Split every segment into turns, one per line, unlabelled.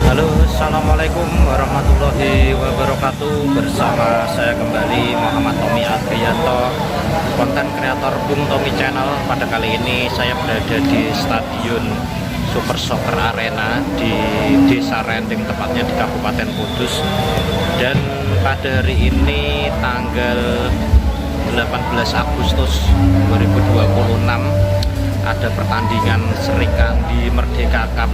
Halo, assalamualaikum warahmatullahi wabarakatuh. Bersama saya kembali Muhammad Tommy Adrianto, konten kreator Bung Tommy Channel. Pada kali ini saya berada di Stadion Super Soccer Arena di Desa Renting, tepatnya di Kabupaten Kudus. Dan pada hari ini tanggal 18 Agustus 2026 ada pertandingan Sri Kandi Merdeka Cup,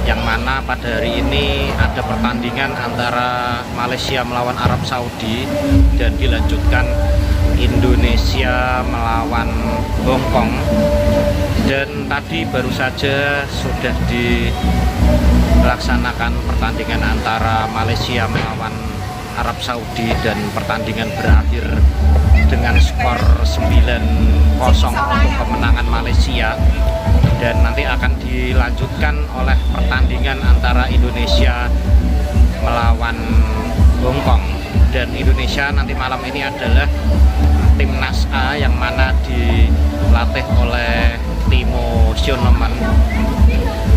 yang mana pada hari ini ada pertandingan antara Malaysia melawan Arab Saudi dan dilanjutkan Indonesia melawan Hong Kong. Dan tadi baru saja sudah dilaksanakan pertandingan antara Malaysia melawan Arab Saudi dan pertandingan berakhir dengan skor 9-0 untuk kemenangan Malaysia. Dan nanti akan dilanjutkan oleh pertandingan antara Indonesia melawan Hong Kong. Dan Indonesia nanti malam ini adalah timnas A yang mana dilatih oleh Timo Sioneman,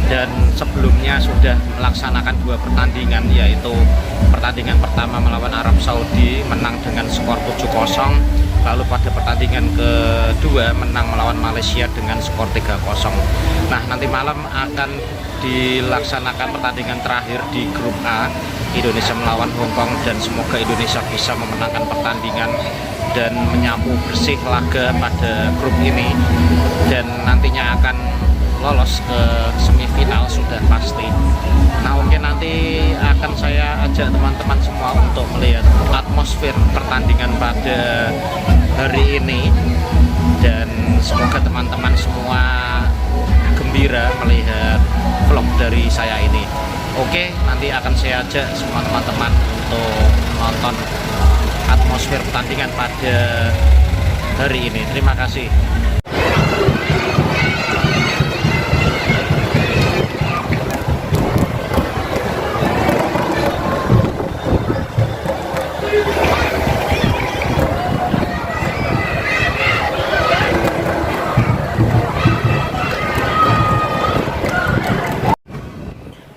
dan sebelumnya sudah melaksanakan dua pertandingan, yaitu pertandingan pertama melawan Arab Saudi menang dengan skor 7-0, lalu pada pertandingan kedua menang melawan Malaysia dengan skor 3-0. Nah, nanti malam akan dilaksanakan pertandingan terakhir di grup A, Indonesia melawan Hong Kong, dan semoga Indonesia bisa memenangkan pertandingan dan menyapu bersih laga pada grup ini, dan nantinya akan lolos ke semifinal sudah pasti. Nah, mungkin nanti akan saya ajak teman-teman semua untuk melihat atmosfer pertandingan pada hari ini, dan semoga teman-teman semua gembira melihat vlog dari saya ini. Oke, nanti akan saya ajak semua teman-teman untuk nonton atmosfer pertandingan pada hari ini. Terima kasih.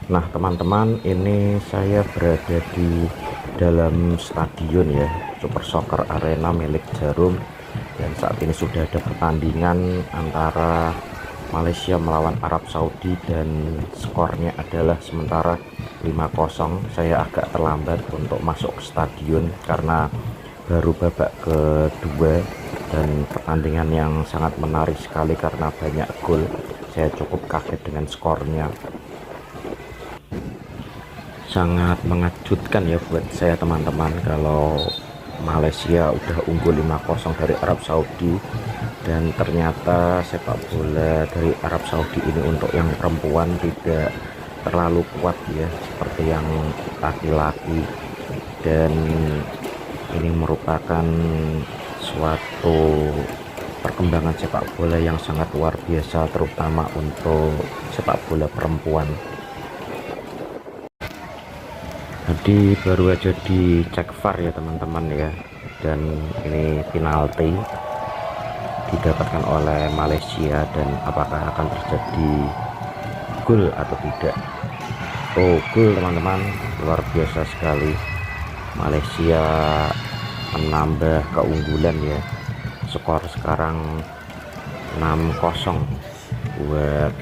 Nah teman-teman, ini saya berada di dalam stadion ya, Super Soccer Arena milik Jarum, dan saat ini sudah ada pertandingan antara Malaysia melawan Arab Saudi dan skornya adalah sementara 5-0. Saya agak terlambat untuk masuk ke stadion karena baru babak kedua, dan pertandingan yang sangat menarik sekali karena banyak gol. Saya cukup kaget dengan skornya, sangat mengejutkan ya buat saya teman-teman, kalau Malaysia udah unggul 5-0 dari Arab Saudi, dan ternyata sepak bola dari Arab Saudi ini untuk yang perempuan tidak terlalu kuat ya seperti yang laki-laki, dan ini merupakan suatu perkembangan sepak bola yang sangat luar biasa, terutama untuk sepak bola perempuan. Tadi baru aja dicek VAR ya teman-teman ya, dan ini penalti didapatkan oleh Malaysia, dan apakah akan terjadi gol atau tidak. Oh, gol teman-teman, luar biasa sekali. Malaysia menambah keunggulan ya, skor sekarang 6-0 buat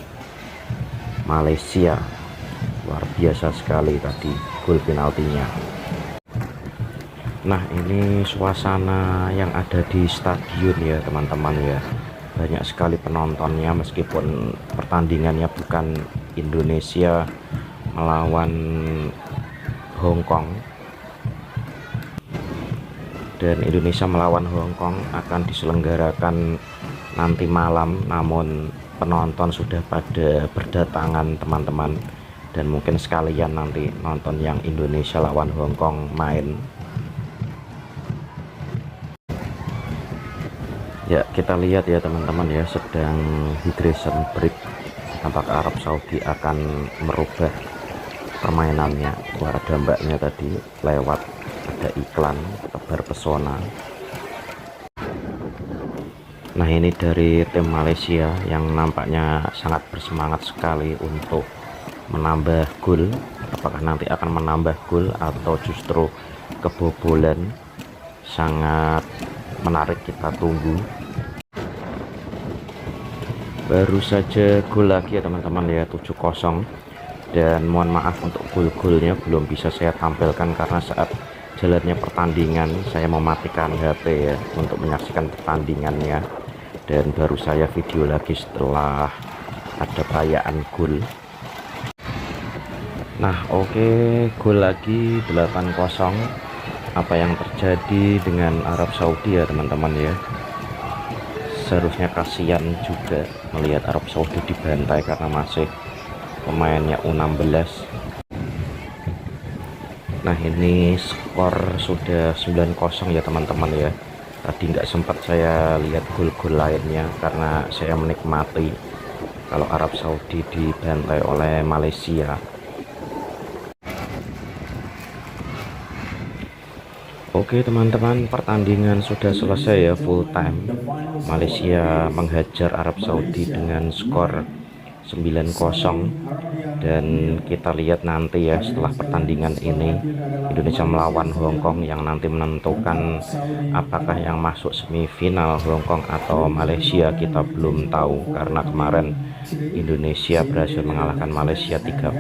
Malaysia. Luar biasa sekali tadi gol penaltinya. Nah, ini suasana yang ada di stadion ya teman-teman ya, banyak sekali penontonnya meskipun pertandingannya bukan Indonesia melawan Hong Kong, dan Indonesia melawan Hong Kong akan diselenggarakan nanti malam, namun penonton sudah pada berdatangan teman-teman, dan mungkin sekalian nanti nonton yang Indonesia lawan Hong Kong main. Ya, kita lihat ya teman-teman ya, sedang hydration break. Apakah Arab Saudi akan merubah permainannya? Wah, ada mbaknya tadi lewat, ada iklan tebar pesona. Nah, ini dari tim Malaysia yang nampaknya sangat bersemangat sekali untuk menambah gol apakah nanti akan menambah gol atau justru kebobolan. Sangat menarik, kita tunggu. Baru saja gol lagi ya teman-teman ya, 7-0. Dan mohon maaf untuk gol-golnya belum bisa saya tampilkan karena saat jalannya pertandingan saya mematikan HP ya untuk menyaksikan pertandingannya, dan baru saya video lagi setelah ada perayaan gol. Nah oke, gol lagi 8-0. Apa yang terjadi dengan Arab Saudi ya teman-teman ya, seharusnya kasihan juga melihat Arab Saudi dibantai karena masih pemainnya U16. Nah ini skor sudah 9-0 ya teman-teman ya. Tadi nggak sempat saya lihat gol-gol lainnya karena saya menikmati kalau Arab Saudi dibantai oleh Malaysia. Oke teman-teman, pertandingan sudah selesai ya, full time. Malaysia menghajar Arab Saudi dengan skor 9-0. Dan kita lihat nanti ya setelah pertandingan ini Indonesia melawan Hong Kong yang nanti menentukan apakah yang masuk semifinal Hong Kong atau Malaysia. Kita belum tahu karena kemarin Indonesia berhasil mengalahkan Malaysia 3-0.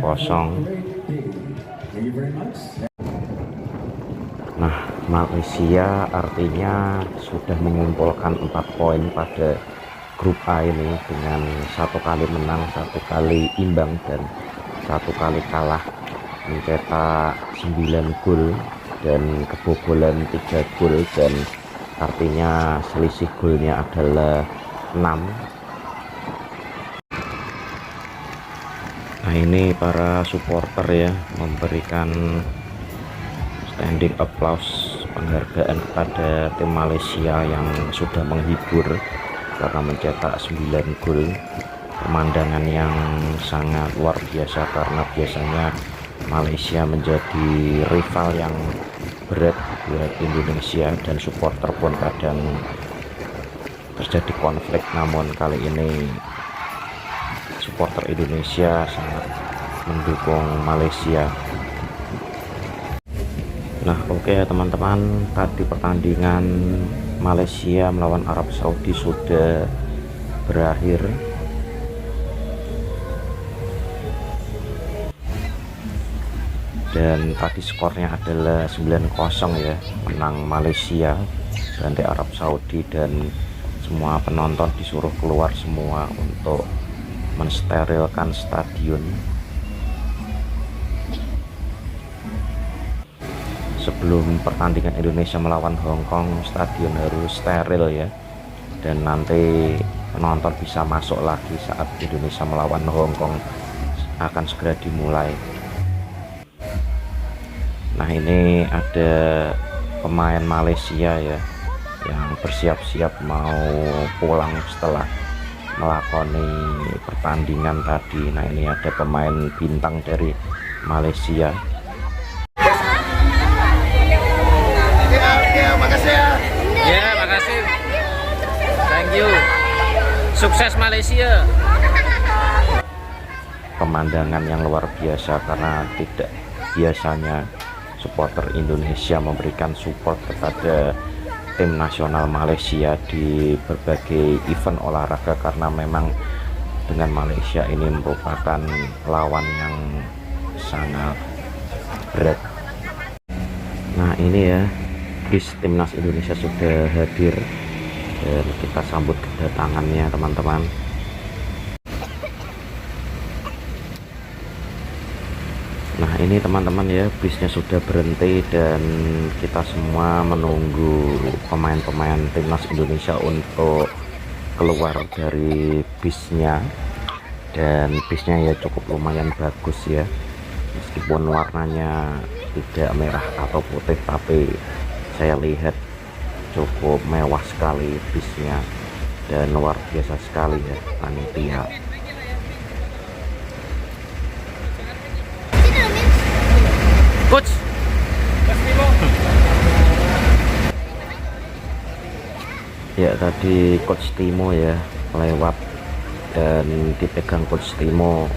Nah Malaysia artinya sudah mengumpulkan 4 poin pada grup A ini dengan 1 kali menang, 1 kali imbang, dan 1 kali kalah, mencetak 9 gol dan kebobolan 3 gol, dan artinya selisih golnya adalah 6. Nah ini para supporter ya memberikan standing applause, penghargaan kepada tim Malaysia yang sudah menghibur karena mencetak 9 gol. Pemandangan yang sangat luar biasa karena biasanya Malaysia menjadi rival yang berat buat Indonesia dan supporter pun kadang terjadi konflik, namun kali ini supporter Indonesia sangat mendukung Malaysia. Nah oke ya teman-teman, tadi pertandingan Malaysia melawan Arab Saudi sudah berakhir. Dan tadi skornya adalah 9-0 ya, menang Malaysia bantai Arab Saudi, dan semua penonton disuruh keluar semua untuk mensterilkan stadion. Sebelum pertandingan Indonesia melawan Hong Kong, stadion harus steril ya, dan nanti penonton bisa masuk lagi saat Indonesia melawan Hong Kong akan segera dimulai. Nah ini ada pemain Malaysia ya yang bersiap-siap mau pulang setelah melakoni pertandingan tadi. Nah ini ada pemain bintang dari Malaysia.
Ya, makasih. Thank you. Sukses Malaysia.
Pemandangan yang luar biasa karena tidak biasanya supporter Indonesia memberikan support kepada tim nasional Malaysia di berbagai event olahraga, karena memang dengan Malaysia ini merupakan lawan yang sangat berat. Nah ini ya, bis timnas Indonesia sudah hadir dan kita sambut kedatangannya teman-teman. Nah ini teman-teman ya, bisnya sudah berhenti dan kita semua menunggu pemain-pemain timnas Indonesia untuk keluar dari bisnya. Dan bisnya ya cukup lumayan bagus ya, meskipun warnanya tidak merah atau putih, tapi saya lihat cukup mewah sekali bisnya dan luar biasa sekali ya panitia.
Coach.
Ya tadi Coach Timo ya lewat dan dipegang Coach Timo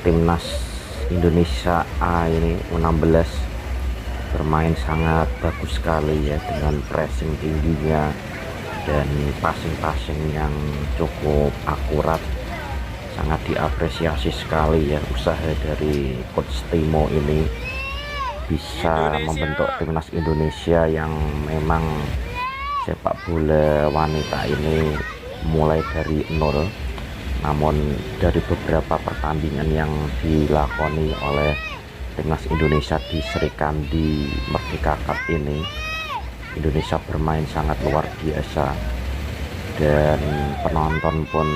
timnas Indonesia A ini U16 bermain sangat bagus sekali ya, dengan pressing tingginya dan passing-passing yang cukup akurat. Sangat diapresiasi sekali ya usaha dari Coach Timo ini, bisa membentuk timnas Indonesia yang memang sepak bola wanita ini mulai dari nol. Namun dari beberapa pertandingan yang dilakoni oleh timnas Indonesia di Sri Kandi Merdeka Cup ini, Indonesia bermain sangat luar biasa dan penonton pun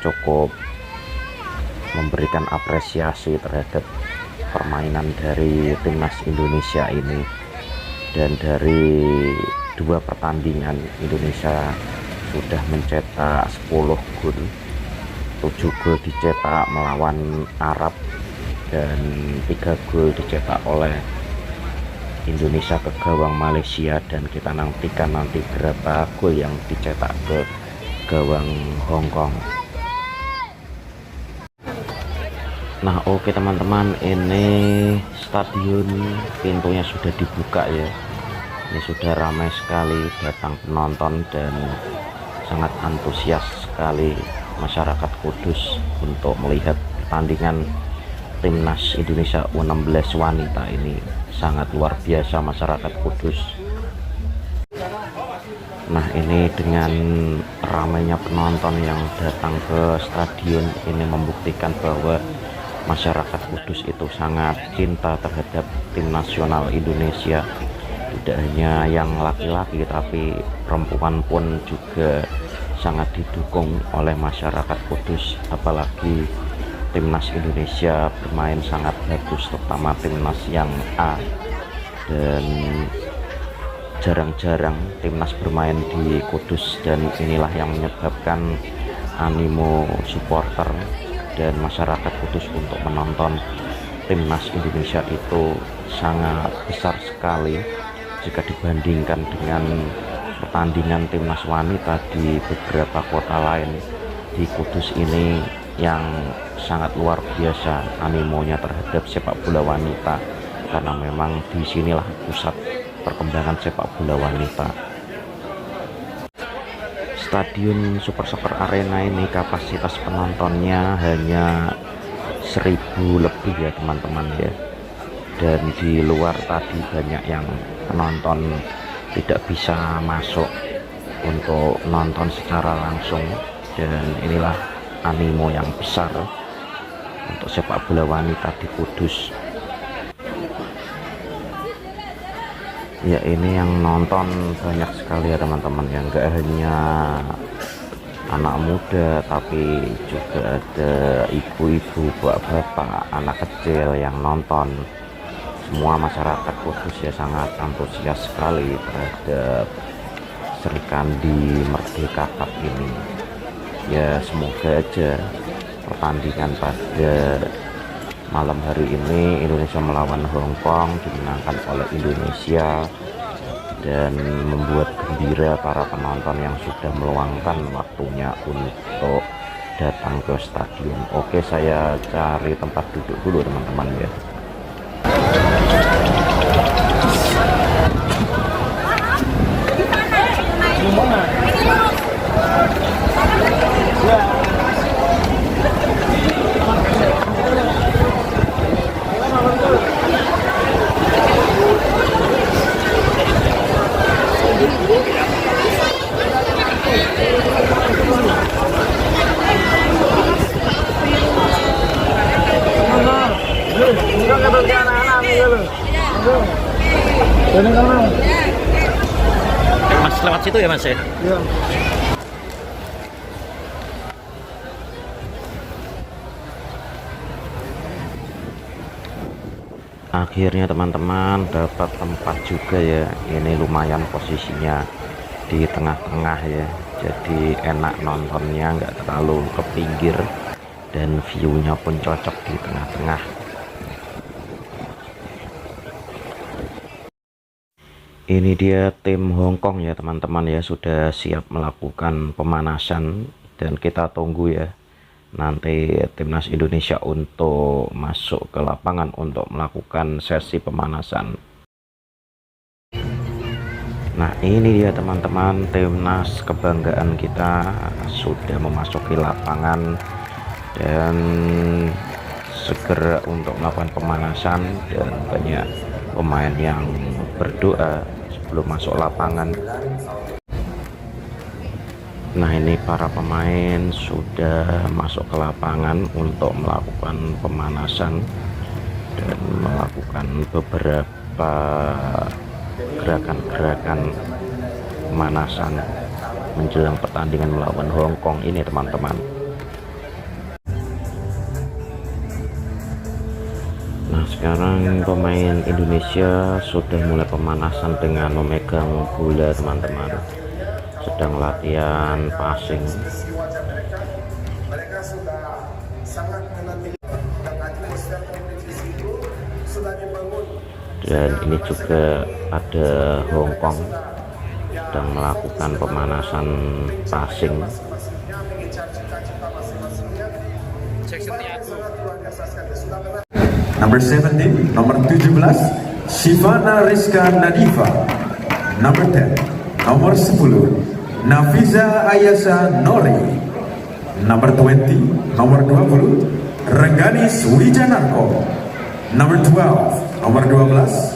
cukup memberikan apresiasi terhadap permainan dari timnas Indonesia ini. Dan dari 2 pertandingan Indonesia sudah mencetak 10 gol, 7 gol dicetak melawan Arab dan 3 gol dicetak oleh Indonesia ke gawang Malaysia, dan kita nantikan nanti berapa gol yang dicetak ke gawang Hong Kong. Nah oke teman-teman, ini stadion pintunya sudah dibuka ya. Ini sudah ramai sekali datang penonton dan sangat antusias sekali masyarakat Kudus untuk melihat pertandingan timnas Indonesia U16 wanita ini. Sangat luar biasa masyarakat Kudus. Nah ini dengan ramainya penonton yang datang ke stadion ini membuktikan bahwa masyarakat Kudus itu sangat cinta terhadap tim nasional Indonesia. Tidak hanya yang laki-laki tapi perempuan pun juga sangat didukung oleh masyarakat Kudus. Apalagi timnas Indonesia bermain sangat bagus, terutama timnas yang A, dan jarang-jarang timnas bermain di Kudus, dan inilah yang menyebabkan animo supporter dan masyarakat Kudus untuk menonton timnas Indonesia itu sangat besar sekali jika dibandingkan dengan pertandingan timnas wanita di beberapa kota lain. Di Kudus ini yang sangat luar biasa animonya terhadap sepak bola wanita, karena memang disinilah pusat perkembangan sepak bola wanita. Stadion Super Soccer Arena ini kapasitas penontonnya hanya 1000 lebih ya teman-teman ya. Dan di luar tadi banyak yang penonton tidak bisa masuk untuk nonton secara langsung, dan inilah animo yang besar untuk sepak bola wanita di Kudus. Ya ini yang nonton banyak sekali ya teman-teman, yang enggak hanya anak muda tapi juga ada ibu-ibu, bapak-bapak, anak kecil yang nonton. Semua masyarakat Kudus ya sangat antusias sekali terhadap Sri Kandi Merdeka Cup ini. Ya semoga aja pertandingan pada malam hari ini Indonesia melawan Hong Kong dimenangkan oleh Indonesia, dan membuat gembira para penonton yang sudah meluangkan waktunya untuk datang ke stadion. Oke, saya cari tempat duduk dulu teman-teman ya.
Mas lewat situ ya Mas ya?
Iya.
Akhirnya teman-teman dapat tempat juga ya. Ini lumayan posisinya di tengah-tengah ya, jadi enak nontonnya, nggak terlalu ke pinggir, dan view-nya pun cocok di tengah-tengah. Ini dia tim Hong Kong ya teman-teman ya, sudah siap melakukan pemanasan, dan kita tunggu ya nanti timnas Indonesia untuk masuk ke lapangan untuk melakukan sesi pemanasan. Nah, ini dia teman-teman, timnas kebanggaan kita sudah memasuki lapangan dan segera untuk melakukan pemanasan, dan banyak pemain yang berdoa sebelum masuk lapangan. Nah, ini para pemain sudah masuk ke lapangan untuk melakukan pemanasan dan melakukan beberapa gerakan-gerakan pemanasan menjelang pertandingan melawan Hong Kong ini, teman-teman. Nah, sekarang pemain Indonesia sudah mulai pemanasan dengan memegang bola, teman-teman. Sedang latihan passing.
Mereka sudah sangat menanti dan atmosfer kompetisi itu sudah dibangun.
Dan ini juga ada Hong Kong sedang melakukan pemanasan passing.
Masing-masingnya mengejar cita-cita masing-masingnya.
Number 17, nomor 17, Shivana Rizka Nadifa. Number 10, nomor 10, Nafiza Ayasa Nori. Number 20, nomor 20, Rengganis Wijanarko. Number 12, nomor 12,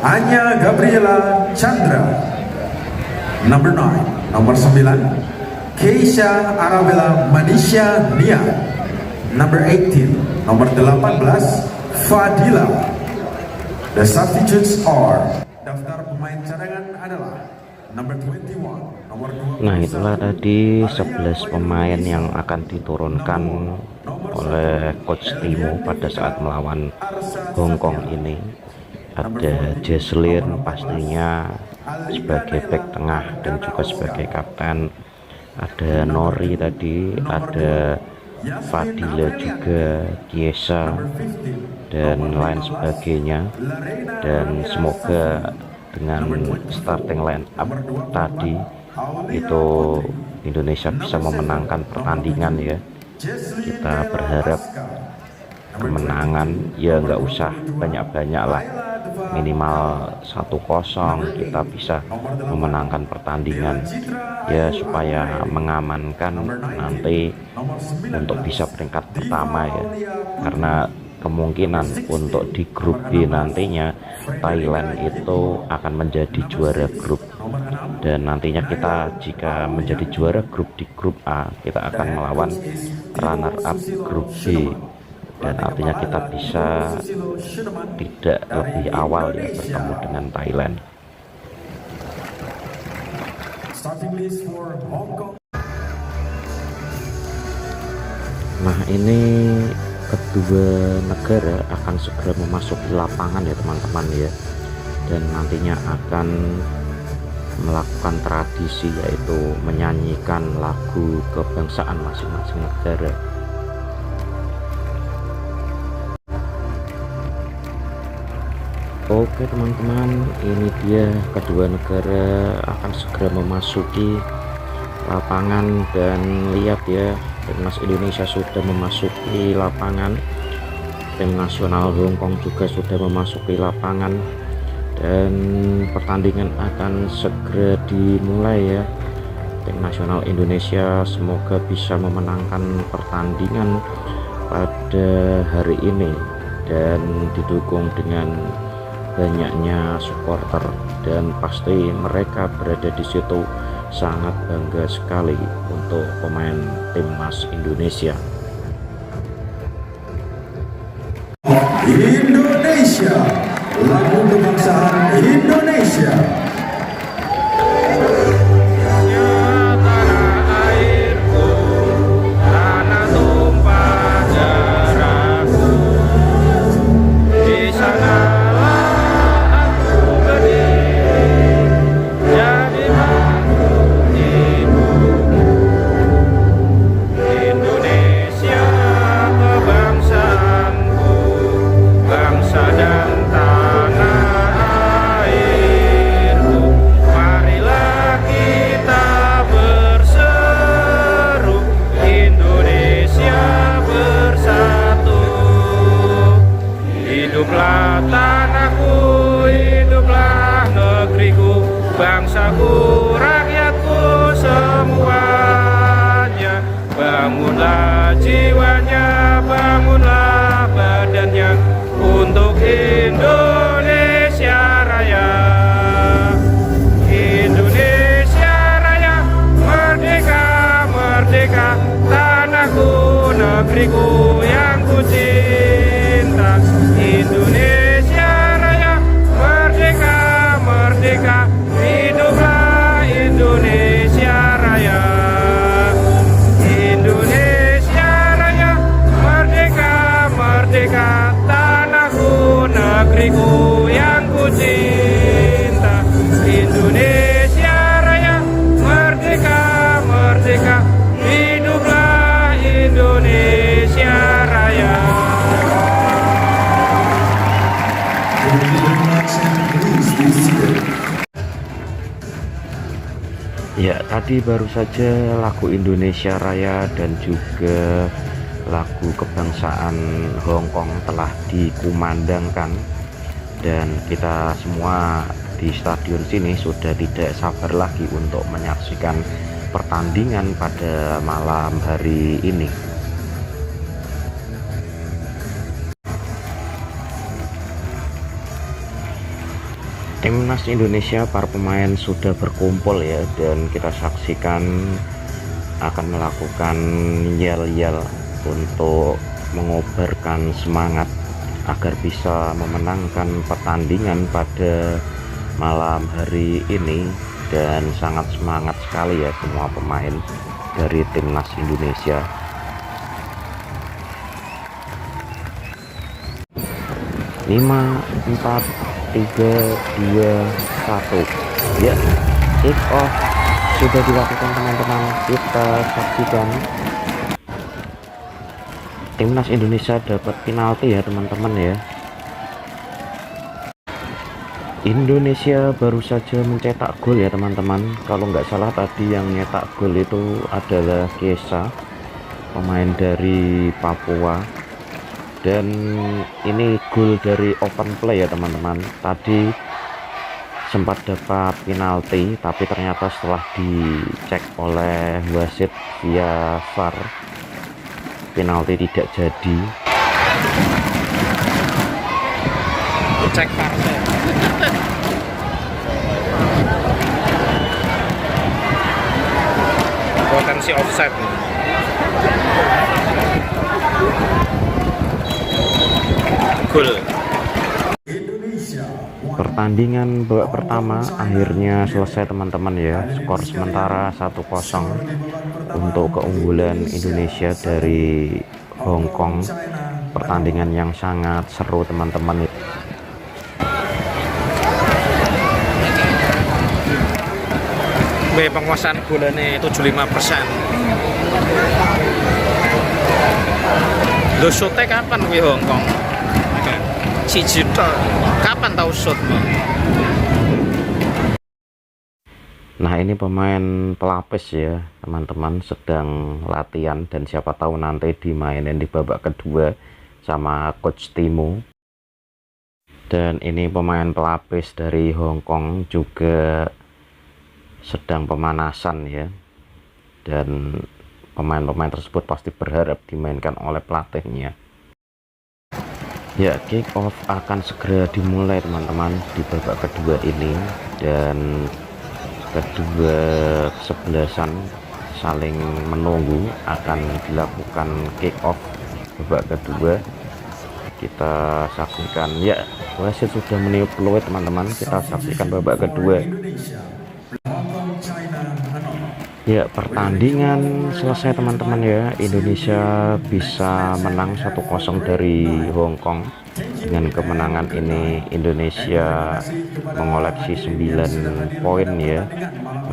Anya Gabriela Chandra. Number 9, nomor 9, Keisha Arabella Manisha Nia. Number 18, nomor 18, Fadila. The substitutes are, daftar pemain cadangan adalah number 21, nomor 12.
Nah, itulah tadi 11 pemain yang akan diturunkan oleh Coach Timo pada saat melawan Hong Kong ini. Ada Jesslyn pastinya sebagai back tengah dan juga sebagai kapten. Ada Nori tadi, ada Fadila juga, Kiesa dan lain sebagainya. Dan semoga dengan starting line up tadi itu Indonesia bisa memenangkan pertandingan ya. Kita berharap kemenangan, ya nggak usah banyak-banyak lah, minimal 1-0 kita bisa memenangkan pertandingan ya, supaya mengamankan nanti untuk bisa peringkat pertama ya. Karena kemungkinan untuk di grup B nantinya Thailand itu akan menjadi juara grup, dan nantinya kita jika menjadi juara grup di grup A, kita akan melawan runner up grup B, dan artinya kita bisa tidak lebih awal ya bertemu dengan Thailand. Nah, ini kedua negara akan segera memasuki lapangan ya teman-teman ya, dan nantinya akan melakukan tradisi yaitu menyanyikan lagu kebangsaan masing-masing negara. Oke teman-teman, ini dia kedua negara akan segera memasuki lapangan, dan lihat ya, timnas Indonesia sudah memasuki lapangan, tim nasional Hong Kong juga sudah memasuki lapangan, dan pertandingan akan segera dimulai ya. Tim nasional Indonesia semoga bisa memenangkan pertandingan pada hari ini dan didukung dengan banyaknya supporter, dan pasti mereka berada di situ sangat bangga sekali untuk pemain timnas Indonesia.
Indonesia, lagu kebangsaan Indonesia.
bangsaku, rakyatku semuanya. Bangunlah jiwanya, bangunlah badannya untuk Indonesia Raya. Indonesia Raya, merdeka, merdeka, tanahku, negeriku yang ku cinta. Indonesia Raya, merdeka, merdeka, hiduplah Indonesia Raya. Indonesia Raya, merdeka, merdeka, tanahku, negeriku yang ku cinta. Indonesia Raya, merdeka, merdeka, hiduplah Indonesia Raya.
Ya, tadi baru saja lagu Indonesia Raya dan juga lagu kebangsaan Hong Kong telah dikumandangkan, dan kita semua di stadion sini sudah tidak sabar lagi untuk menyaksikan pertandingan pada malam hari ini. Timnas Indonesia, para pemain sudah berkumpul ya, dan kita saksikan akan melakukan yel-yel untuk mengobarkan semangat agar bisa memenangkan pertandingan pada malam hari ini. Dan sangat semangat sekali ya semua pemain dari Timnas Indonesia. Lima, 4, 3, 2, 1. Ya, kick off sudah dilakukan teman-teman. Kita saksikan Timnas Indonesia dapat penalti ya teman-teman ya. Indonesia baru saja mencetak gol ya teman-teman. Kalau nggak salah tadi yang nyetak gol itu adalah Kesa, pemain dari Papua. Dan ini gol dari open play ya teman-teman. Tadi sempat dapat penalti, tapi ternyata setelah dicek oleh wasit via VAR, penalti tidak jadi.
Cek VAR. Potensi offside nih. Gol.
Pertandingan babak pertama akhirnya selesai teman-teman ya. Skor sementara 1-0 untuk keunggulan Indonesia dari Hong Kong. Pertandingan yang sangat seru teman-teman.
Penguasaan bolanya 75%. Lo shootnya kapan di Hong Kong? Si Jito kapan tahu shoot?
Nah, ini pemain pelapis ya teman-teman, sedang latihan, dan siapa tahu nanti dimainin di babak kedua sama Coach Timo. Dan ini pemain pelapis dari Hong Kong juga sedang pemanasan ya, dan pemain-pemain tersebut pasti berharap dimainkan oleh pelatihnya. Ya, kick off akan segera dimulai teman-teman di babak kedua ini, dan kedua kesebelasan saling menunggu akan dilakukan kick off babak kedua. Kita saksikan ya, wasit sudah meniup peluit teman-teman. Kita saksikan babak kedua. Ya, pertandingan selesai teman-teman ya. Indonesia bisa menang 1-0 dari Hong Kong. Dengan kemenangan ini Indonesia mengoleksi 9 poin ya,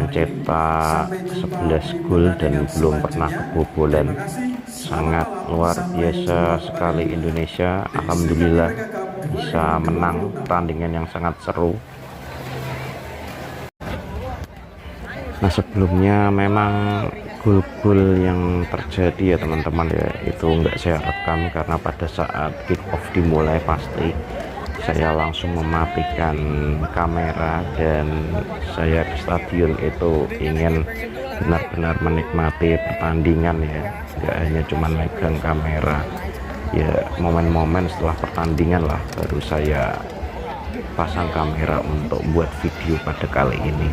mencetak 11 gol dan belum pernah kebobolan. Sangat luar biasa sekali Indonesia. Alhamdulillah bisa menang pertandingan yang sangat seru. Nah, sebelumnya memang gol-gol yang terjadi ya teman-teman ya, itu nggak saya rekam karena pada saat kick off dimulai pasti saya langsung mematikan kamera dan saya ke stadion itu ingin benar-benar menikmati pertandingan ya, nggak hanya cuma megang kamera ya. Momen-momen setelah pertandingan lah baru saya pasang kamera untuk buat video pada kali ini.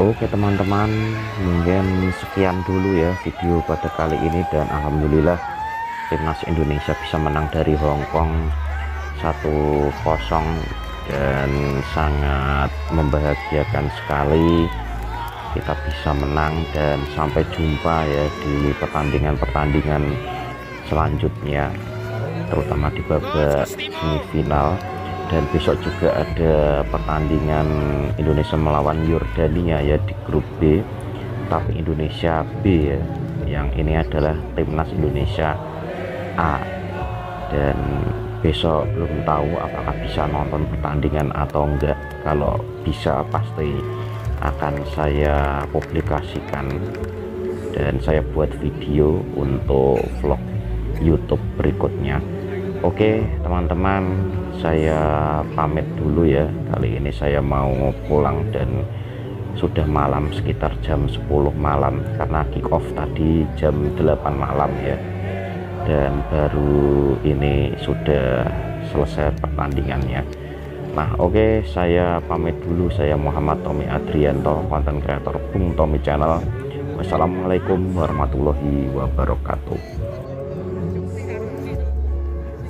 Oke teman-teman, mungkin sekian dulu ya video pada kali ini, dan alhamdulillah timnas Indonesia bisa menang dari Hong Kong 1-0 dan sangat membahagiakan sekali kita bisa menang. Dan sampai jumpa ya di pertandingan-pertandingan selanjutnya, terutama di babak semifinal. Dan besok juga ada pertandingan Indonesia melawan Yordania ya di grup B, tapi Indonesia B ya, yang ini adalah timnas Indonesia A. Dan besok belum tahu apakah bisa nonton pertandingan atau enggak. Kalau bisa pasti akan saya publikasikan dan saya buat video untuk vlog YouTube berikutnya. Oke teman-teman, saya pamit dulu ya. Kali ini saya mau pulang dan sudah malam, sekitar jam 10 malam, karena kick off tadi jam 8 malam ya. Dan baru ini sudah selesai pertandingannya. Nah oke, saya pamit dulu. Saya Muhammad Tommy Adrianto, konten kreator Bung Tommy Channel. Wassalamualaikum warahmatullahi wabarakatuh.